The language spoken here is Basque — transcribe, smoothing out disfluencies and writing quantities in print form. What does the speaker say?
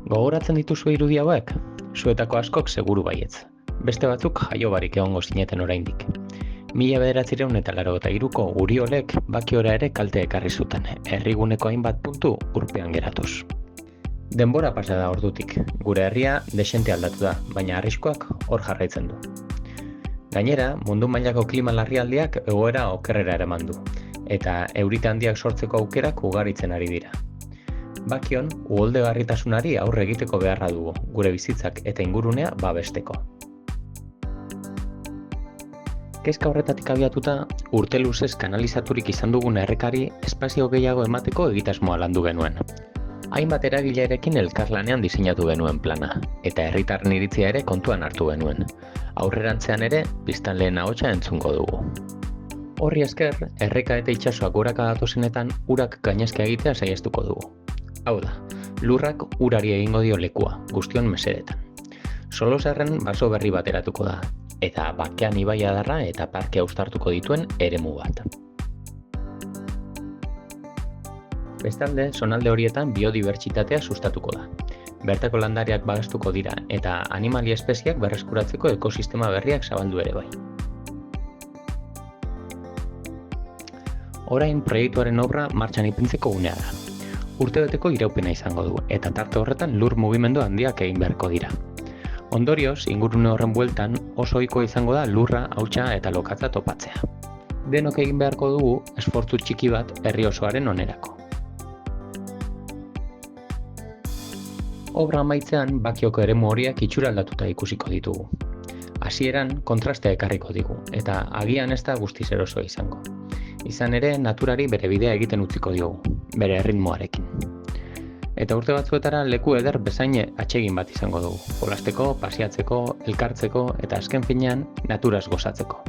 Gogoratzen dituzu irudi hauek? Zuetako askok seguru baietz. Beste batzuk jaio barik egongo zineten oraindik. 1983ko Uriolek Bakiora ere kalte ekarri zuten, herriguneko hainbat puntu urpean geratuz. Denbora pasa da ordutik, gure herria desente aldatu da, baina arriskuak hor jarraitzen du. Gainera, mundu mailako klima larrialdiak egoera okerrera eraman du, eta eurite handiak sortzeko aukerak ugaritzen ari dira. Bakion, uholdegarritasunari aurre egiteko beharra dugu, gure bizitzak eta ingurunea babesteko. Kezka horretatik abiatuta, urte luzez kanalizaturik izan dugun errekari espazio gehiago emateko egitasmoa landu genuen. Hainbat eragilearekin elkarlanean diseinatu genuen plana, eta herritarren iritzia ere kontuan hartu genuen. Aurrerantzean ere, biztanleen ahotsa entzungo dugu. Horri esker, erreka eta itsasoak goraka datozenetan urak gainezka egitea saihestuko dugu. Hau da, lurrak urari egingo dio lekua, guztion mesedetan. Solosarren baso berri bat eratuko da, eta Bakean ibaiadarra eta parkea uztartuko dituen eremu bat. Bestalde, zonalde horietan biodibertsitatea sustatuko da. Bertako landariak babestuko dira eta animali espeziak berreskuratzeko ekosistema berriak zabaldu ere bai. Orain proiektuaren obra martxan ipintzeko unea da. Urtebeteko iraupena izango du eta tarte horretan lur mugimendu handiak egin beharko dira. Ondorioz, ingurune horren bueltan oso ohikoa izango da lurra, hautsa eta lokatza topatzea. Denok egin beharko dugu esfortzu txiki bat herri osoaren onerako. Obra amaitzean Bakioko eremu horiak itxura aldatuta ikusiko ditugu. Hasieran kontrastea ekarriko digu eta agian ez da guztiz erosoa izango. Izan ere, naturari bere bidea egiten utziko diogu, bere erritmoarekin. Eta urte batzuetara leku eder bezain atsegin bat izango dugu, jolasteko, pasiatzeko, elkartzeko eta azken finean naturaz gozatzeko.